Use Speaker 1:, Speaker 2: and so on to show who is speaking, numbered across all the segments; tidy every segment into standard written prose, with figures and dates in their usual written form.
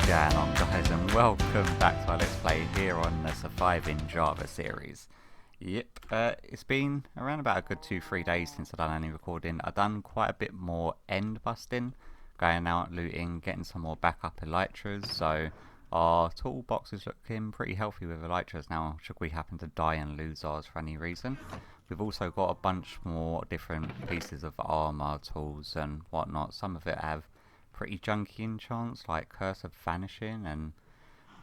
Speaker 1: going on, guys, and welcome back to our Let's Play here on the Surviving Java series. Yep, it's been around about a good 2-3 days since I've done any recording. I've done quite a bit more end busting, going out looting, getting some more backup elytras, so our toolbox is looking pretty healthy with elytras now, should we happen to die and lose ours for any reason. We've also got a bunch more different pieces of armor, tools and whatnot. Some of it have pretty junky enchants like Curse of Vanishing, and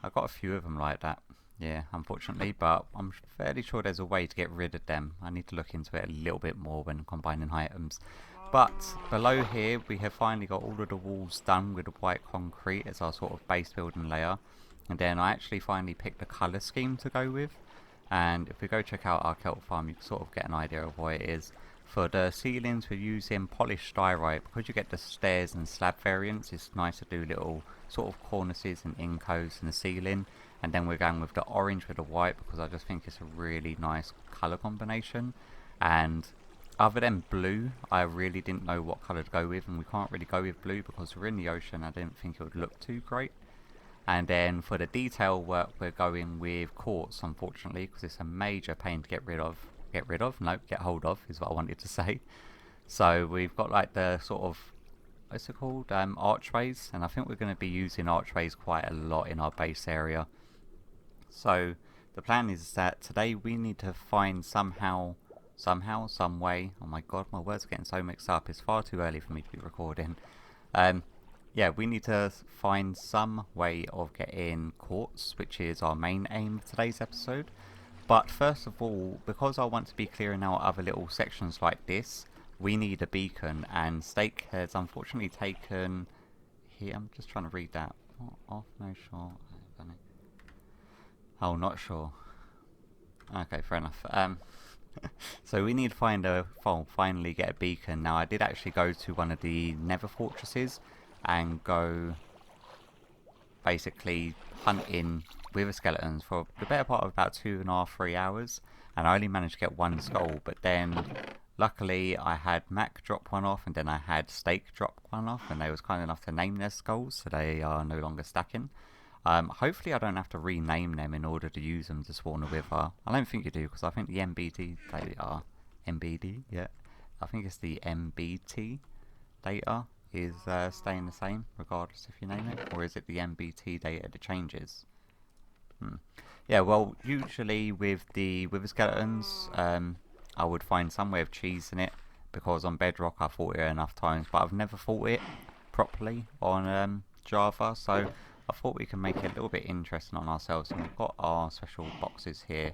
Speaker 1: I've got a few of them like that, yeah, unfortunately, but I'm fairly sure there's a way to get rid of them. I need to look into it a little bit more when combining items. But below here we have finally got all of the walls done with the white concrete as our sort of base building layer, and then I actually finally picked a colour scheme to go with. And if we go check out our kelp farm, you can sort of get an idea of what it is. For the ceilings we're using polished styrite. Because you get the stairs and slab variants, it's nice to do little sort of cornices and incos in the ceiling. And then we're going with the orange with the white because I just think it's a really nice colour combination. And other than blue, I really didn't know what colour to go with, and we can't really go with blue because we're in the ocean. I didn't think it would look too great. And then for the detail work we're going with quartz, unfortunately, because it's a major pain to get rid of. No, get hold of is what I wanted to say. So we've got like the sort of, what's it called, archways, and I think we're going to be using archways quite a lot in our base area. So the plan is that today we need to find some way, oh my god, my words are getting so mixed up, it's far too early for me to be recording. Yeah, we need to find some way of getting quartz, which is our main aim of today's episode. But first of all, because I want to be clearing out other little sections like this, we need a beacon, and Steak has unfortunately taken here. I'm just trying to read that. Off, no, sure. Oh, not sure. Okay, fair enough. So we need to find finally get a beacon. Now I did actually go to one of the nether fortresses and go basically hunting with the skeletons for the better part of about 2.5-3 hours, and I only managed to get one skull, but then luckily I had Mac drop one off and then I had Steak drop one off, and they was kind enough to name their skulls, so they are no longer stacking. Hopefully I don't have to rename them in order to use them to spawn a wither. I don't think you do, because I think the MBT data, MBD, yeah, I think it's the MBT data is staying the same regardless if you name it, or is it the MBT data that changes? Yeah, well, usually with the skeletons, I would find some way of cheesing it, because on Bedrock I fought it enough times, but I've never fought it properly on Java, so I thought we can make it a little bit interesting on ourselves, and we've got our special boxes here,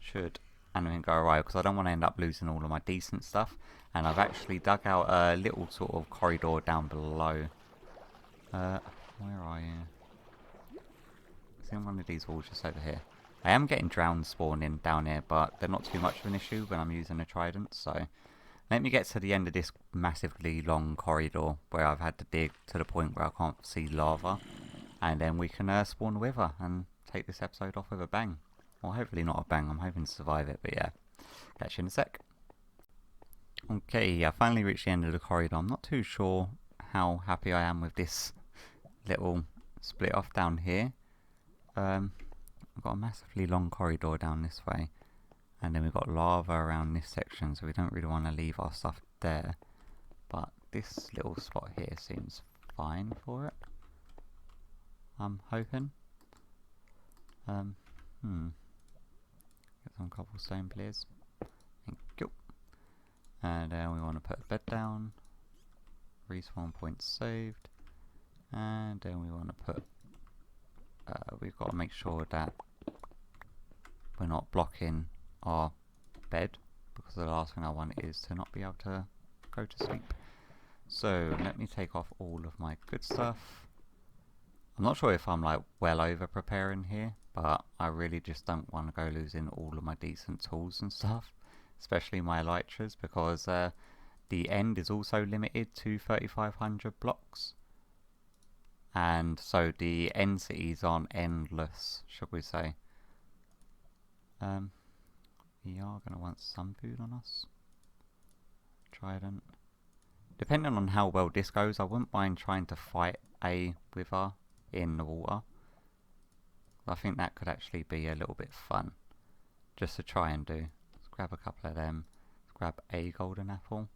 Speaker 1: should anything go awry, because I don't want to end up losing all of my decent stuff. And I've actually dug out a little sort of corridor down below. Where are you? Is in one of these walls just over here. I am getting drowned spawning down here, but they're not too much of an issue when I'm using a trident. So let me get to the end of this massively long corridor where I've had to dig to the point where I can't see lava, and then we can spawn a wither and take this episode off with a bang. Well, hopefully not a bang. I'm hoping to survive it, but yeah, catch you in a sec. Okay, I finally reached the end of the corridor. I'm not too sure how happy I am with this little split off down here. I've got a massively long corridor down this way, and then we've got lava around this section, so we don't really want to leave our stuff there. But this little spot here seems fine for it, I'm hoping. Get some cobblestone, please. Thank you. And then we want to put a bed down, respawn point saved, and then we want to put, we've got to make sure that we're not blocking our bed, because the last thing I want is to not be able to go to sleep. So let me take off all of my good stuff. I'm not sure if I'm like well over preparing here, but I really just don't want to go losing all of my decent tools and stuff, especially my elytras, because the end is also limited to 3,500 blocks, and so the end cities aren't endless, should we say. We are going to want some food on us. Trident. Depending on how well this goes, I wouldn't mind trying to fight a wither in the water. I think that could actually be a little bit fun, just to try and do. Let's grab a couple of them. Let's grab a golden apple.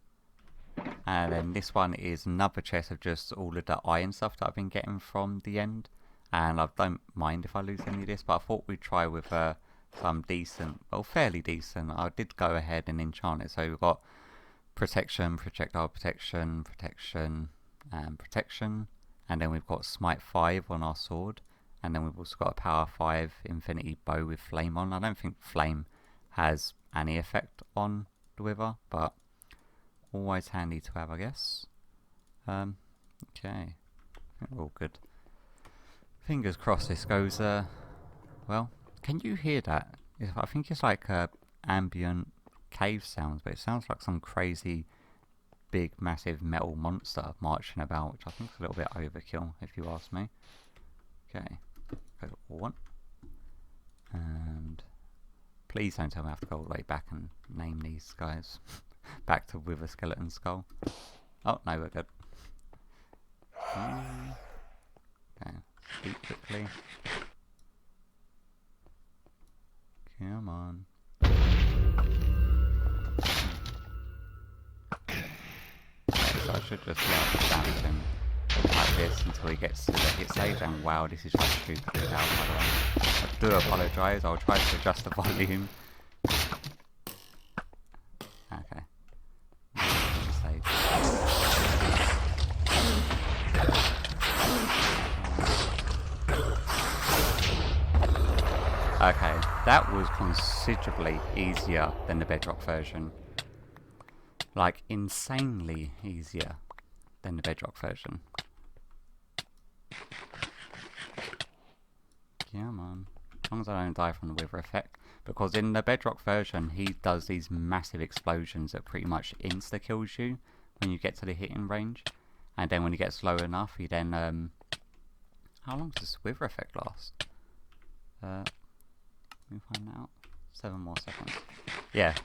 Speaker 1: And then this one is another chest of just all of the iron stuff that I've been getting from the end. And I don't mind if I lose any of this, but I thought we'd try with some decent, well, fairly decent. I did go ahead and enchant it. So we've got protection, projectile protection, protection, and protection. And then we've got smite 5 on our sword. And then we've also got a power 5 infinity bow with flame on. I don't think flame has any effect on the wither, but always handy to have, I guess. Okay, I think we're all good. Fingers crossed this goes, well, can you hear that? I think it's like ambient cave sounds, but it sounds like some crazy big massive metal monster marching about, which I think is a little bit overkill if you ask me. Okay, go 1. And please don't tell me I have to go all the way back and name these guys. Back to Wither Skeleton Skull. Oh, no, we're good. Okay, eat quickly. Come on. So I should just damage him like this until he gets to the hit stage. And wow, this is just stupidly loud, by the way. I do apologise. I'll try to adjust the volume. Okay. Okay, that was considerably easier than the Bedrock version. Like, insanely easier than the Bedrock version. Come on. As long as I don't die from the Wither effect. Because in the Bedrock version, he does these massive explosions that pretty much insta-kills you when you get to the hitting range. And then when he gets low enough, he then... how long does this Wither effect last? Let me find out. 7 more seconds. Yeah,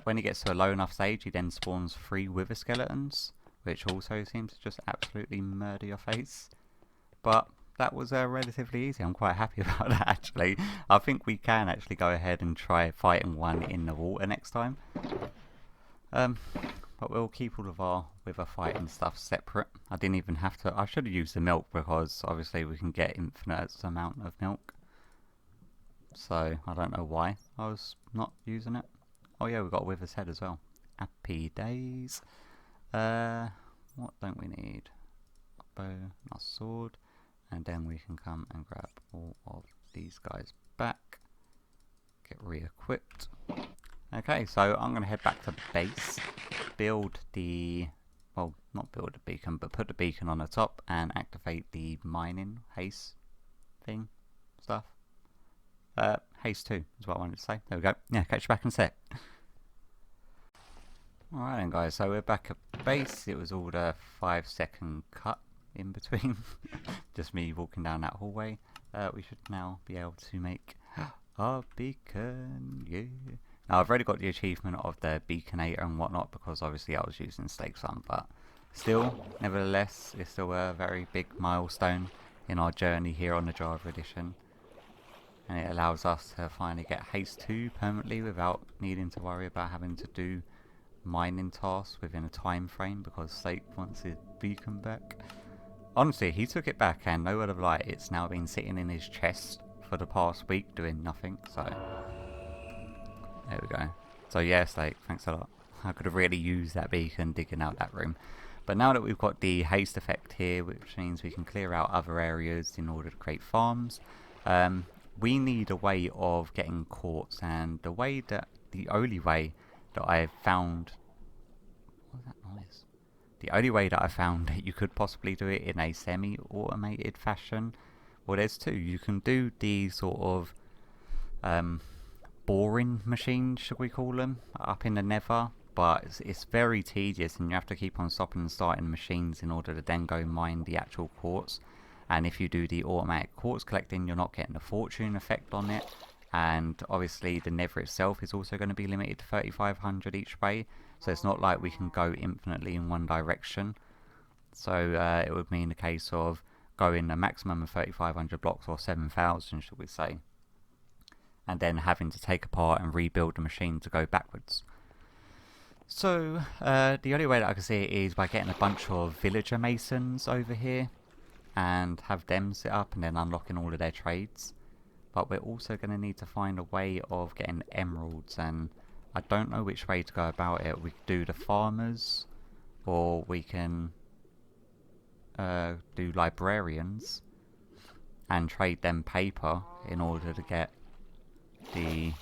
Speaker 1: when he gets to a low enough stage, he then spawns 3 Wither skeletons, which also seems to just absolutely murder your face. But that was relatively easy. I'm quite happy about that, actually. I think we can actually go ahead and try fighting one in the water next time. But we'll keep all of our Wither fighting stuff separate. I didn't even have to... I should have used the milk, because obviously we can get infinite amount of milk. So, I don't know why I was not using it. Oh yeah, we've got a Wither's head as well. Happy days. What don't we need? A bow and our sword. And then we can come and grab all of these guys back. Get re-equipped. Okay, so I'm going to head back to base. Build the... Well, not build a beacon, but put the beacon on the top and activate the mining haste thing stuff. Haste 2 is what I wanted to say. There we go. Yeah, catch you back in a sec. Alright then guys, so we're back at base. It was all the 5-second cut in between. Just me walking down that hallway. We should now be able to make our beacon. Yeah. Now I've already got the achievement of the beaconator and whatnot, because obviously I was using Stake Sun, but still, nevertheless, it's still a very big milestone in our journey here on the Java edition. And it allows us to finally get Haste 2 permanently without needing to worry about having to do mining tasks within a time frame, because Stake wants his beacon back. Honestly, he took it back, and no word of lie, it's now been sitting in his chest for the past week doing nothing, so there we go. So yeah, Stake, thanks a lot. I could have really used that beacon digging out that room. But now that we've got the haste effect here, which means we can clear out other areas in order to create farms, we need a way of getting quartz, and the only way that I found... What was that noise? The only way that I found that you could possibly do it in a semi-automated fashion, well, there's 2. You can do the sort of boring machines, should we call them, up in the nether, but it's very tedious, and you have to keep on stopping and starting machines in order to then go mine the actual quartz. And if you do the automatic quartz collecting, you're not getting the fortune effect on it. And obviously the nether itself is also going to be limited to 3,500 each way. So it's not like we can go infinitely in one direction. So it would mean a case of going a maximum of 3,500 blocks, or 7,000 should we say, and then having to take apart and rebuild the machine to go backwards. So the only way that I can see it is by getting a bunch of villager masons over here and have them sit up and then unlocking all of their trades. But we're also going to need to find a way of getting emeralds, and I don't know which way to go about it. We could do the farmers, or we can do librarians and trade them paper in order to get the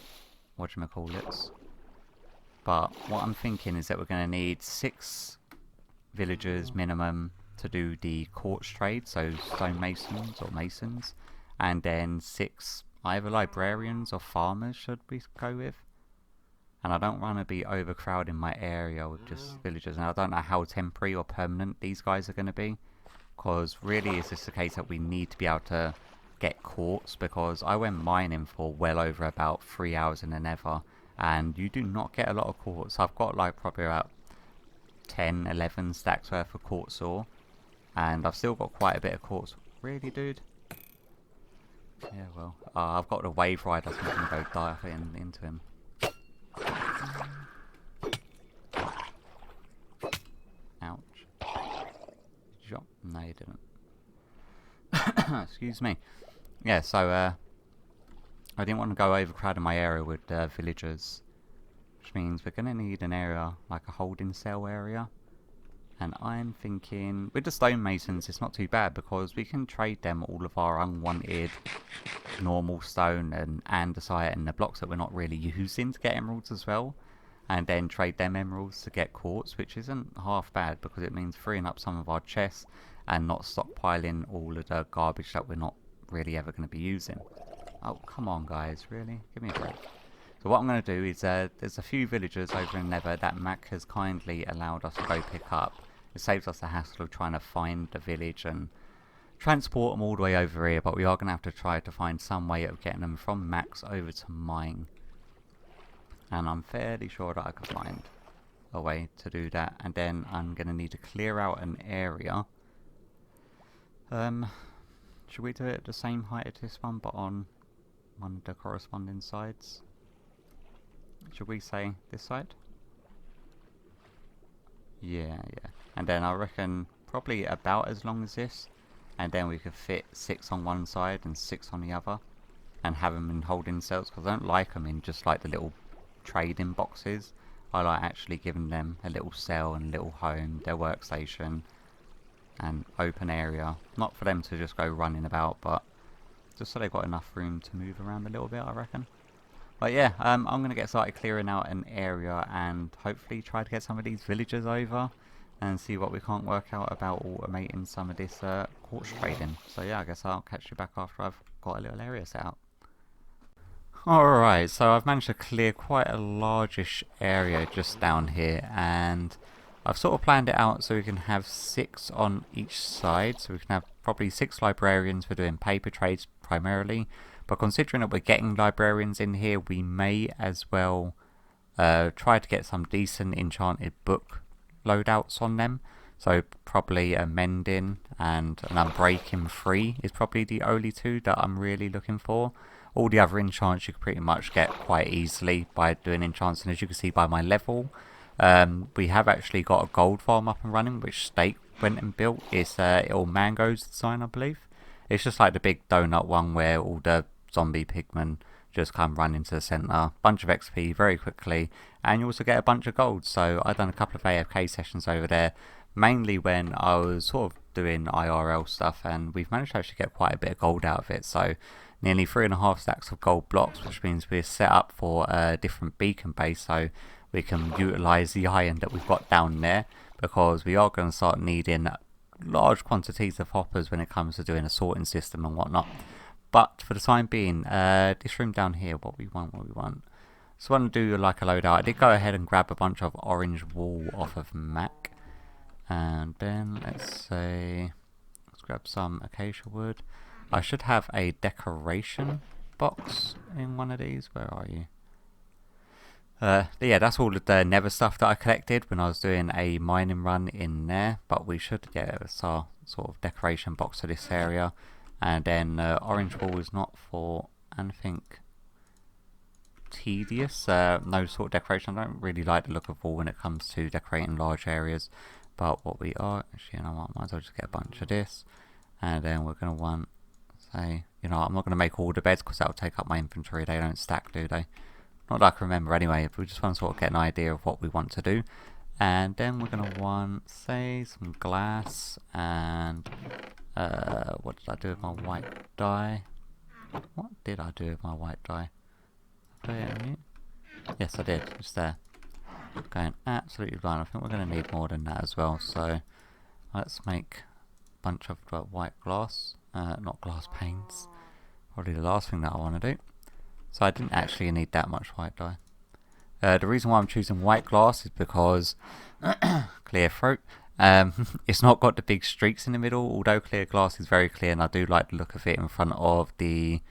Speaker 1: whatchamacallits. But what I'm thinking is that we're going to need 6 villagers minimum to do the quartz trade, so stonemasons or masons, and then 6 either librarians or farmers should we go with. And I don't want to be overcrowding my area with just villagers, and I don't know how temporary or permanent these guys are going to be, because really it's just the case that we need to be able to get quartz, because I went mining for well over about 3 hours in the nether, and you do not get a lot of quartz. I've got like probably about 10, 11 stacks worth of quartz ore, and I've still got quite a bit of quartz. Really, dude? Yeah, well, I've got the wave rider, so I'm going to go dive into him. Ouch. Did you jump? No, you didn't. Excuse me. Yeah, so I didn't want to go overcrowding my area with villagers, which means we're going to need an area like a holding cell area. And I'm thinking with the stonemasons it's not too bad, because we can trade them all of our unwanted normal stone and andesite and the blocks that we're not really using to get emeralds as well, and then trade them emeralds to get quartz, which isn't half bad because it means freeing up some of our chests and not stockpiling all of the garbage that we're not really ever going to be using. Oh, come on guys, really? Give me a break. So what I'm going to do is, there's a few villagers over in Nether that Mac has kindly allowed us to go pick up. It saves us the hassle of trying to find the village and transport them all the way over here, but we are going to have to try to find some way of getting them from Max over to mine. And I'm fairly sure that I can find a way to do that. And then I'm going to need to clear out an area. Should we do it at the same height as this one, but on one of the corresponding sides? Should we say this side? Yeah. And then I reckon probably about as long as this. And then we could fit 6 on one side and 6 on the other. And have them in holding cells, because I don't like them in just like the little trading boxes. I like actually giving them a little cell and a little home, their workstation, and open area. Not for them to just go running about, but just so they've got enough room to move around a little bit, I reckon. But yeah, I'm going to get started clearing out an area and hopefully try to get some of these villagers over and see what we can't work out about automating some of this quartz trading. So yeah, I guess I'll catch you back after I've got a little area set up. Alright, so I've managed to clear quite a largish area just down here, and I've sort of planned it out so we can have 6 on each side. So we can have probably 6 librarians for doing paper trades primarily. But considering that we're getting librarians in here, we may as well try to get some decent enchanted book loadouts on them. So probably a mending and an unbreaking 3 is probably the only 2 that I'm really looking for. All the other enchants you can pretty much get quite easily by doing enchants, and as you can see by my level, we have actually got a gold farm up and running, which Steak went and built. It's all Mango's design, I believe. It's just like the big donut one where all the zombie pigmen just come run into the centre. Bunch of XP very quickly, and you also get a bunch of gold. So I've done a couple of AFK sessions over there, mainly when I was sort of doing IRL stuff, and we've managed to actually get quite a bit of gold out of it. So nearly 3.5 stacks of gold blocks, which means we're set up for a different beacon base, so we can utilise the iron that we've got down there, because we are going to start needing large quantities of hoppers when it comes to doing a sorting system and whatnot. But for the time being, this room down here, what we want. So I want to do like a loadout. I did go ahead and grab a bunch of orange wool off of Mac, and then let's grab some acacia wood. I should have a decoration box in one of these. Where are you? Yeah, that's all of the nether stuff that I collected when I was doing a mining run in there. But we should, yeah, sort of decoration box to this area, and then orange wall is not for anything tedious. No sort of decoration. I don't really like the look of wall when it comes to decorating large areas, but what we are actually, you know what, might as well just get a bunch of this, and then we're going to want, say, you know, I'm not going to make all the beds because that'll take up my inventory. They don't stack, do they? Not that I can remember anyway. If we just want to sort of get an idea of what we want to do. And then we're going to want, say, some glass, and what did I do with my white dye? What did I do with my white dye? Put it in mute? Yes, I did. It's there. Going absolutely blind. I think we're going to need more than that as well. So let's make a bunch of white glass, not glass panes. Probably the last thing that I want to do. So I didn't actually need that much white dye. The reason why I'm choosing white glass is because clear throat. It's not got the big streaks in the middle, although clear glass is very clear, and I do like the look of it in front of the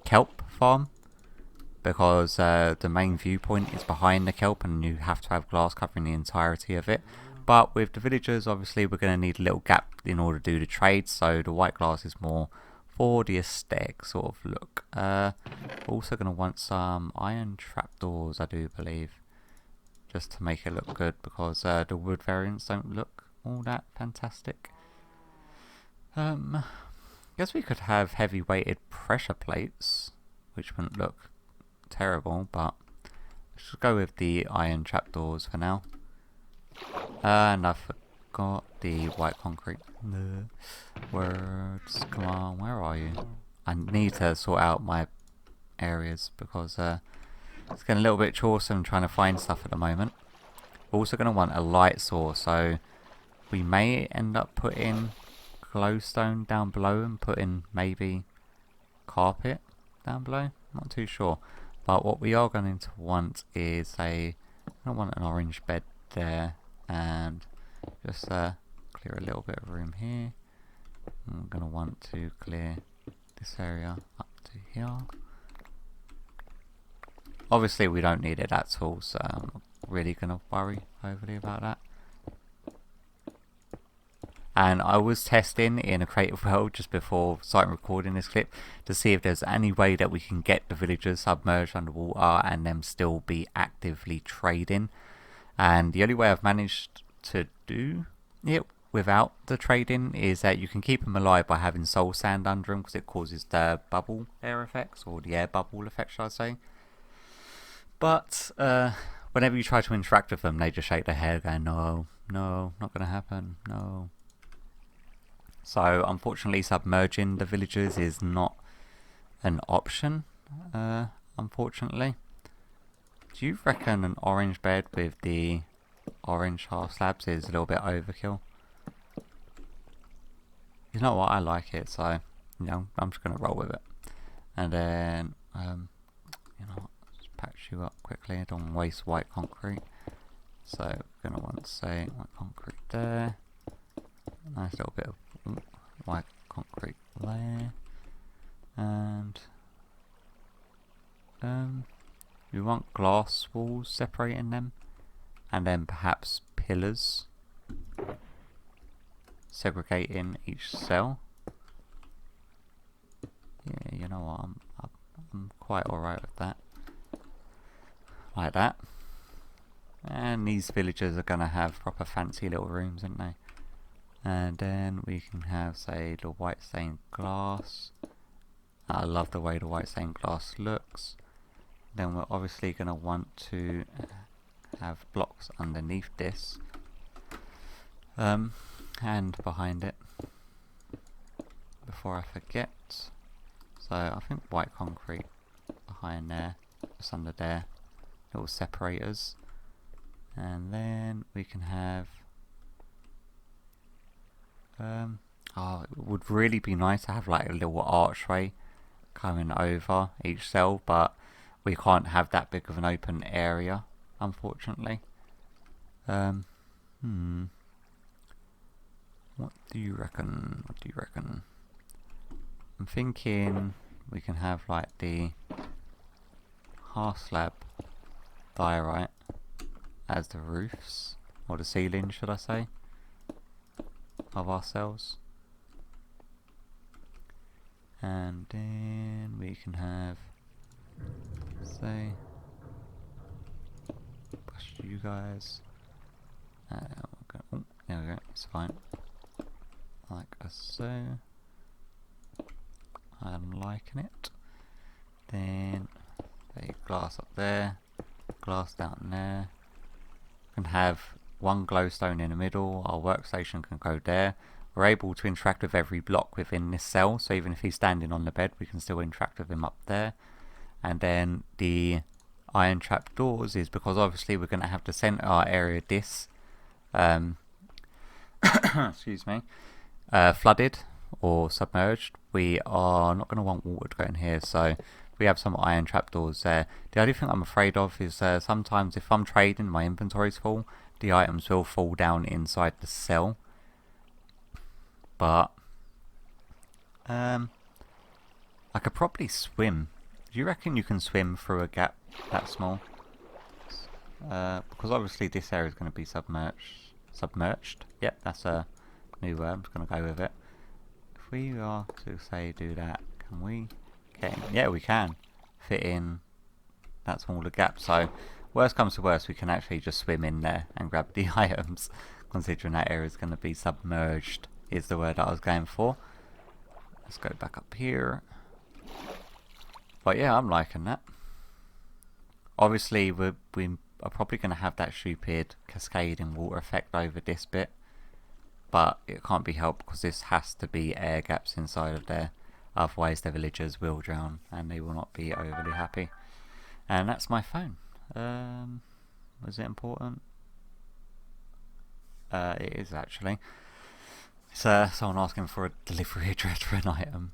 Speaker 1: kelp farm, because the main viewpoint is behind the kelp and you have to have glass covering the entirety of it. But with the villagers, obviously we're going to need a little gap in order to do the trade, so the white glass is more for the aesthetic sort of look. Also going to want some iron trapdoors, I do believe, just to make it look good, because the wood variants don't look all that fantastic. Guess we could have heavy weighted pressure plates, which wouldn't look terrible, but let's just go with the iron trapdoors for now. And I forgot the white concrete. Words, come on, where are you? I need to sort out my areas, because it's getting a little bit chawsome trying to find stuff at the moment. We're also going to want a light source, so we may end up putting glowstone down below and putting maybe carpet down below. Not too sure, but what we are going to want is I want an orange bed there, and just clear a little bit of room here. I'm going to want to clear this area up to here. Obviously we don't need it at all, so I'm not really going to worry overly about that. And I was testing in a creative world just before starting recording this clip to see if there's any way that we can get the villagers submerged underwater and them still be actively trading. And the only way I've managed to do it without the trading is that you can keep them alive by having soul sand under them, because it causes the bubble air effects, or the air bubble effect, should I say. But whenever you try to interact with them, they just shake their head going, no, no, not going to happen, no. So unfortunately submerging the villagers is not an option, unfortunately. Do you reckon an orange bed with the orange half slabs is a little bit overkill? You know what, I like it, so you know, I'm just going to roll with it. And then, you know what, just patch you up quickly, I don't waste white concrete. So we're going to want to say white concrete there. Nice little bit of white concrete there. And we want glass walls separating them, and then perhaps pillars segregating each cell. Yeah, you know what, I'm quite alright with that. Like that. And these villagers are going to have proper fancy little rooms, aren't they? And then we can have, say, the white stained glass. I love the way the white stained glass looks. Then we're obviously going to want to have blocks underneath this, and behind it, before I forget. So I think white concrete behind there, just under there, little separators. And then we can have oh, it would really be nice to have like a little archway coming over each cell, but we can't have that big of an open area, unfortunately. What do you reckon? What do you reckon? I'm thinking we can have like the half slab diorite as the roofs, or the ceiling, should I say. of our cells. And then we can have, say, push you guys. Oh, there we go, it's fine. Like so. I'm liking it. Then, glass up there, glass down there. We can have one glowstone in the middle, our workstation can go there. We're able to interact with every block within this cell, so even if he's standing on the bed, we can still interact with him up there. And then the iron trap doors is because obviously we're going to have to center our area this excuse me, flooded or submerged. We are not going to want water to go in here, so we have some iron trapdoors there. The only thing I'm afraid of is sometimes if I'm trading, my inventory's full, the items will fall down inside the cell. But I could probably swim. Do you reckon you can swim through a gap that small? Because obviously this area is going to be submerged. Yep, that's a new word. I'm just going to go with it. If we are to say do that, can we get in? Yeah, we can fit in that smaller gap. So worst comes to worst, we can actually just swim in there and grab the items, considering that area is going to be submerged is the word I was going for. Let's go back up here. But yeah, I'm liking that. Obviously we are probably going to have that stupid cascading water effect over this bit, but it can't be helped because this has to be air gaps inside of there, otherwise the villagers will drown and they will not be overly happy. And that's my phone. Was it important? It is actually. It's someone asking for a delivery address for an item.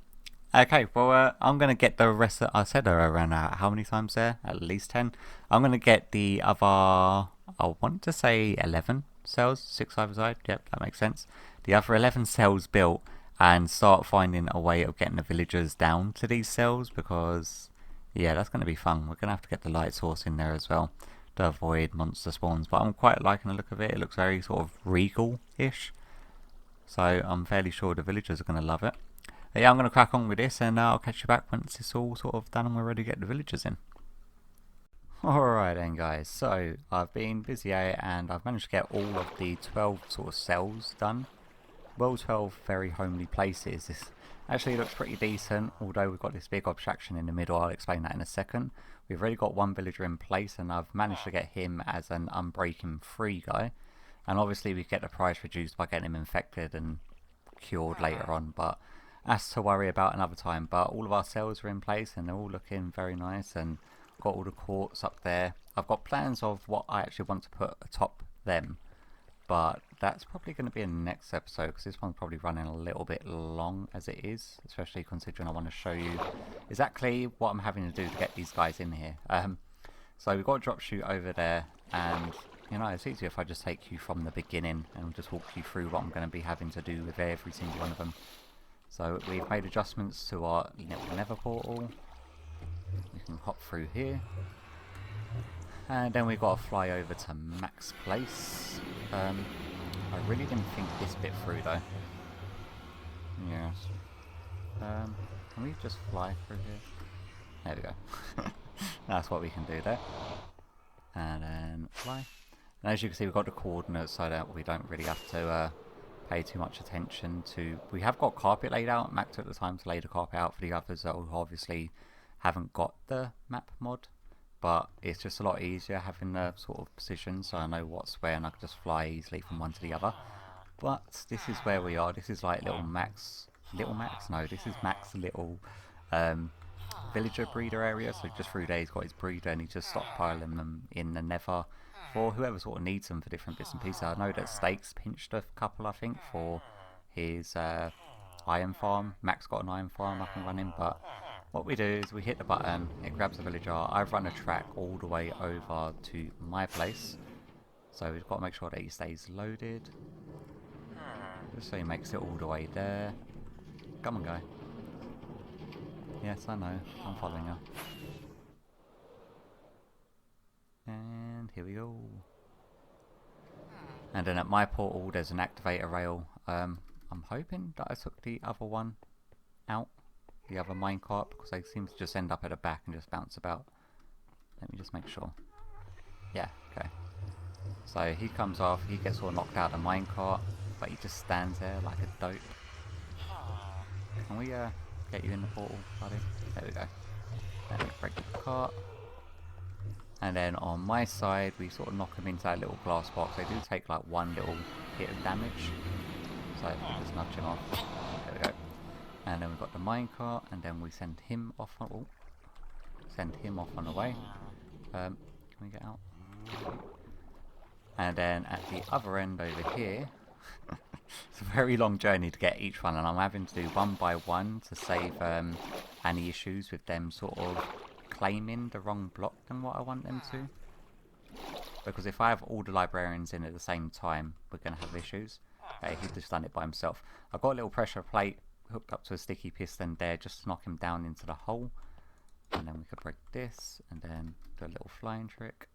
Speaker 1: Okay, well, I'm going to get the rest of... I said around how many times there? At least 10. I'm going to get the other... I want to say 11 cells, 6 either side. Yep, that makes sense. The other 11 cells built and start finding a way of getting the villagers down to these cells because, yeah, that's going to be fun. We're going to have to get the light source in there as well to avoid monster spawns. But I'm quite liking the look of it. It looks very sort of regal-ish. So I'm fairly sure the villagers are going to love it. But yeah, I'm going to crack on with this and I'll catch you back once it's all sort of done and we're ready to get the villagers in. Alright then guys, so I've been busy and I've managed to get all of the 12 sort of cells done. Well, 12 very homely places. This actually looks pretty decent, although we've got this big abstraction in the middle. I'll explain that in a second. We've already got one villager in place and I've managed to get him as an unbreaking free guy. And obviously we get the price reduced by getting him infected and cured later on, but that's to worry about another time. But all of our cells are in place and they're all looking very nice and got all the quartz up there. I've got plans of what I actually want to put atop them, but that's probably going to be in the next episode because this one's probably running a little bit long as it is, especially considering I want to show you exactly what I'm having to do to get these guys in here. So we've got a drop chute over there, and you know, it's easier if I just take you from the beginning and just walk you through what I'm going to be having to do with every single one of them. So we've made adjustments to our nether portal. We can hop through here. And then we've got to fly over to Mac's place. I really didn't think this bit through though. Yes. Can we just fly through here? There we go. That's what we can do there. And then fly. And as you can see, we've got the coordinates so that we don't really have to pay too much attention to... We have got carpet laid out. Mac took the time to lay the carpet out for the others that obviously haven't got the map mod. But it's just a lot easier having the sort of position so I know what's where and I can just fly easily from one to the other. But this is where we are. This is like little Mac's... Little Mac's? No, this is Mac's little villager breeder area. So just through there he's got his breeder and he's just stockpiling them in the nether for whoever sort of needs them for different bits and pieces. I know that Stakes pinched a couple, I think, for his iron farm. Mac's got an iron farm up and running, but what we do is we hit the button, it grabs the villager. I've run a track all the way over to my place, so we've got to make sure that he stays loaded, just so he makes it all the way there. Come on, guy. Yes, I know, I'm following her. And here we go. And then at my portal there's an activator rail. I'm hoping that I took the other one out, the other minecart, because they seem to just end up at the back and just bounce about. Let me just make sure. Yeah, okay. So he comes off, he gets all knocked out of the minecart, but he just stands there like a dope. Can we get you in the portal, buddy? There we go. Then we break the cart. And then on my side, we sort of knock them into that little glass box. They do take like one little hit of damage. So we just nudge him off. There we go. And then we've got the minecart, and then we send him off on, the way. Can we get out? And then at the other end over here, it's a very long journey to get each one, and I'm having to do one by one to save any issues with them sort of claiming the wrong block than what I want them to. Because if I have all the librarians in at the same time, we're going to have issues. He's just done it by himself. I've got a little pressure plate hooked up to a sticky piston there just to knock him down into the hole. And then we could break this and then do a little flying trick.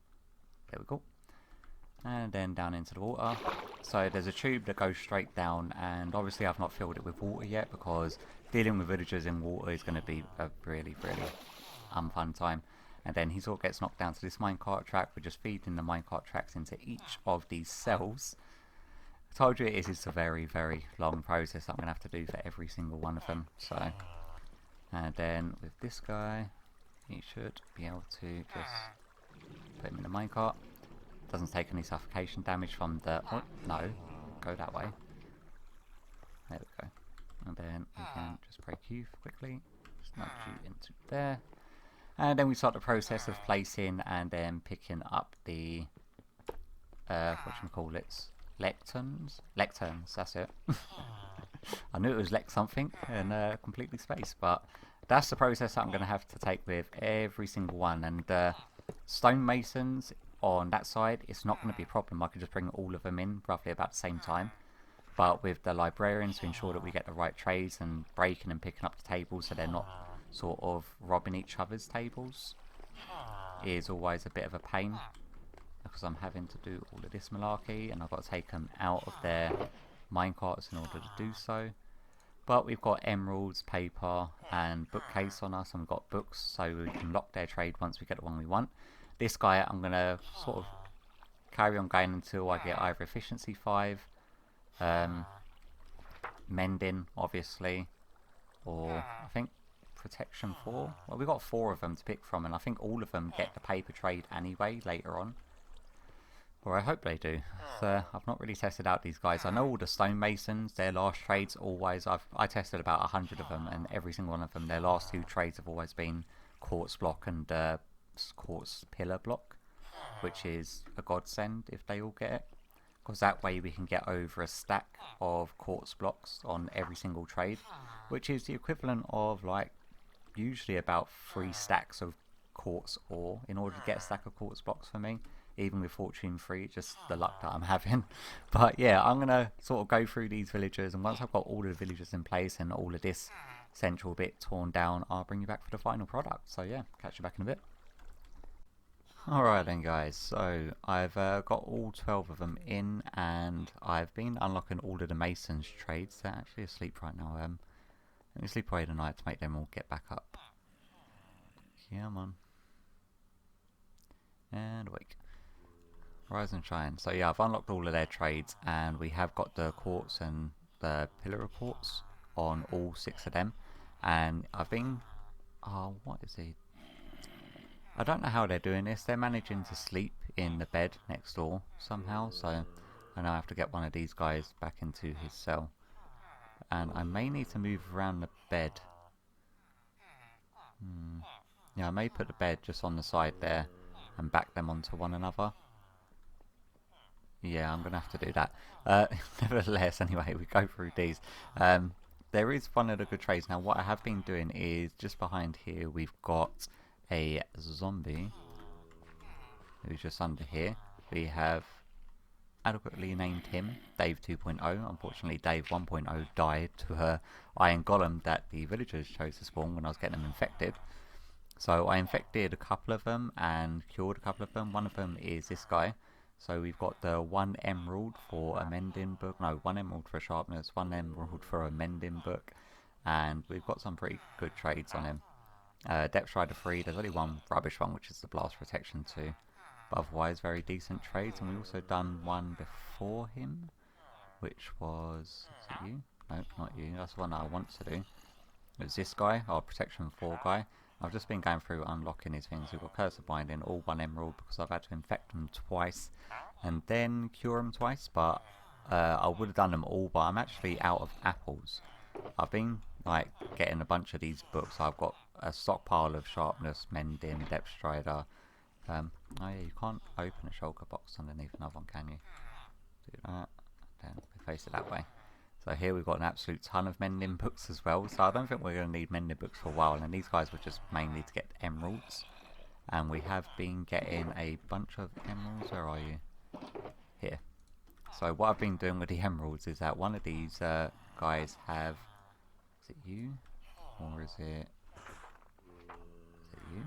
Speaker 1: There we go. And then down into the water. So there's a tube that goes straight down, and obviously I've not filled it with water yet because dealing with villagers in water is going to be a really, really unfun time. And then he sort of gets knocked down to this minecart track. We're just feeding the minecart tracks into each of these cells. I told you it's a very, very long process I'm going to have to do for every single one of them. So, and then with this guy, he should be able to just put him in the minecart. Doesn't take any suffocation damage from the... Oh, no. Go that way. There we go. And then we can just break you quickly. Just nudge you into there. And then we start the process of placing and then picking up the... whatchamacallits? Lecterns? Lecterns, that's it. I knew it was lec something and completely spaced, but that's the process that I'm going to have to take with every single one. And stonemasons... on that side, it's not going to be a problem. I can just bring all of them in roughly about the same time. But with the librarians, to ensure that we get the right trays and breaking and picking up the tables so they're not sort of robbing each other's tables, is always a bit of a pain. Because I'm having to do all of this malarkey and I've got to take them out of their minecarts in order to do so. But we've got emeralds, paper and bookcase on us, and we've got books so we can lock their trade once we get the one we want. This guy I'm going to sort of carry on going until I get either efficiency 5, mending obviously, or I think protection 4. Well, we've got 4 of them to pick from, and I think all of them get the paper trade anyway later on. Or I hope they do. So I've not really tested out these guys. I know all the stonemasons, their last trades always, I tested about 100 of them, and every single one of them, their last 2 trades have always been quartz block and quartz pillar block, which is a godsend if they all get it, because that way we can get over a stack of quartz blocks on every single trade, which is the equivalent of like usually about 3 stacks of quartz ore in order to get a stack of quartz blocks for me, even with fortune 3, just the luck that I'm having. But yeah, I'm gonna sort of go through these villagers, and once I've got all of the villagers in place and all of this central bit torn down, I'll bring you back for the final product. So yeah, catch you back in a bit. Alright then guys, so I've got all 12 of them in, and I've been unlocking all of the masons trades. They're actually asleep right now. Let me sleep away tonight to make them all get back up. Come on. And awake. Rise and shine. So yeah, I've unlocked all of their trades, and we have got the quartz and the pillar of quartz on all 6 of them. And I've been... oh, what is he? I don't know how they're doing this. They're managing to sleep in the bed next door somehow, so I now have to get one of these guys back into his cell. And I may need to move around the bed. Yeah, I may put the bed just on the side there and back them onto one another. Yeah, I'm going to have to do that. Nevertheless, anyway, we go through these. There is one of the good trades. Now, what I have been doing is just behind here, we've got a zombie who's just under here. We have adequately named him Dave 2.0. Unfortunately, Dave 1.0 died to her iron golem that the villagers chose to spawn when I was getting them infected. So I infected a couple of them and cured a couple of them. One of them is this guy. So we've got the 1 emerald for a mending book, no, 1 emerald for sharpness, 1 emerald for a mending book, and we've got some pretty good trades on him. Depth Strider 3, there's only one rubbish one, which is the Blast Protection 2, but otherwise very decent trades. And we also done one before him, which was, is it you? No, not you, that's the one that I want to do. It was this guy, our Protection 4 guy. I've just been going through unlocking his things. We've got Curse of Binding, all 1 emerald, because I've had to infect them twice and then cure them twice, but I would have done them all, but I'm actually out of apples. I've been like getting a bunch of these books. I've got a stockpile of sharpness, mending, depth strider. Oh yeah, you can't open a shulker box underneath another one, can you? Do that, then we face it that way. So here we've got an absolute ton of mending books as well, so I don't think we're going to need mending books for a while, and these guys were just mainly to get emeralds. And we have been getting a bunch of emeralds. Where are you? Here. So what I've been doing with the emeralds is that one of these guys have... Is it you? Or is it you?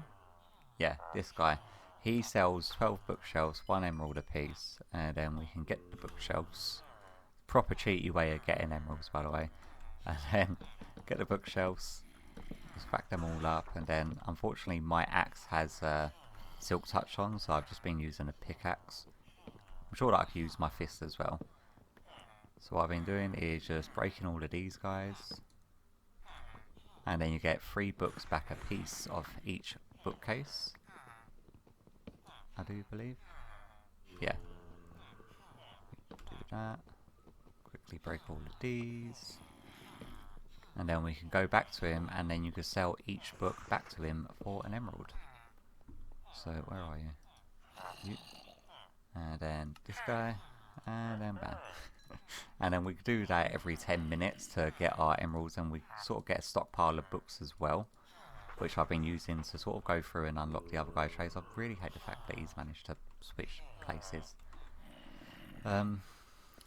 Speaker 1: Yeah, this guy. He sells 12 bookshelves, 1 emerald a piece, and then we can get the bookshelves. Proper cheaty way of getting emeralds, by the way. And then get the bookshelves, just crack them all up, and then unfortunately my axe has silk touch on, so I've just been using a pickaxe. I'm sure that I could use my fist as well. So what I've been doing is just breaking all of these guys, and then you get 3 books back a piece of each bookcase, I do believe. Yeah. Do that. Quickly break all of these, and then we can go back to him, and then you can sell each book back to him for an emerald. So where are you? And then this guy, and then bam. And then we can do that every 10 minutes to get our emeralds, and we sort of get a stockpile of books as well, which I've been using to sort of go through and unlock the other guy's trades. I really hate the fact that he's managed to switch places.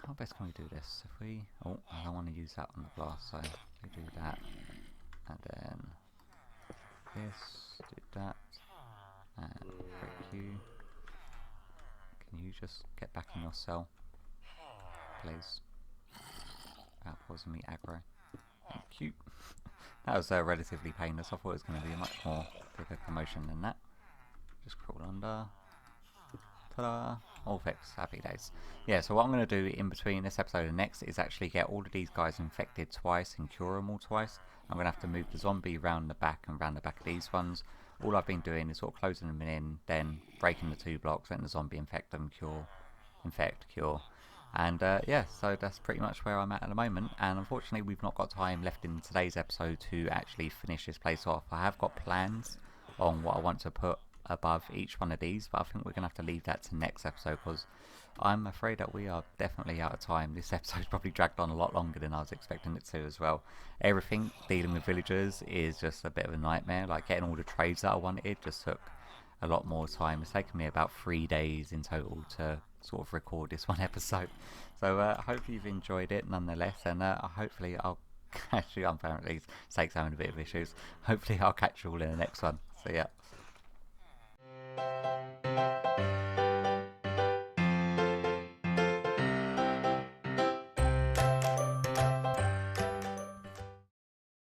Speaker 1: How best can we do this? If we... Oh, I don't want to use that on the blast, so we do that. And then this, do that. And break you. Can you just get back in your cell, please? Without causing me aggro. Thank you. That was relatively painless. I thought it was going to be a much more bigger commotion than that. Just crawl under. Ta-da! All fixed. Happy days. Yeah, so what I'm going to do in between this episode and next is actually get all of these guys infected twice and cure them all twice. I'm going to have to move the zombie round the back and round the back of these ones. All I've been doing is sort of closing them in, then breaking the 2 blocks, letting the zombie infect them, cure, infect, cure. And yeah, so that's pretty much where I'm at the moment. And unfortunately we've not got time left in today's episode to actually finish this place off. I have got plans on what I want to put above each one of these, but I think we're going to have to leave that to next episode, because I'm afraid that we are definitely out of time. This episode's probably dragged on a lot longer than I was expecting it to as well. Everything dealing with villagers is just a bit of a nightmare. Like getting all the trades that I wanted just took a lot more time. It's taken me about 3 days in total to sort of record this one episode. So I hope you've enjoyed it nonetheless, and hopefully I'll catch you. Apparently Sake's having a bit of issues. Hopefully I'll catch you all in the next one. So yeah.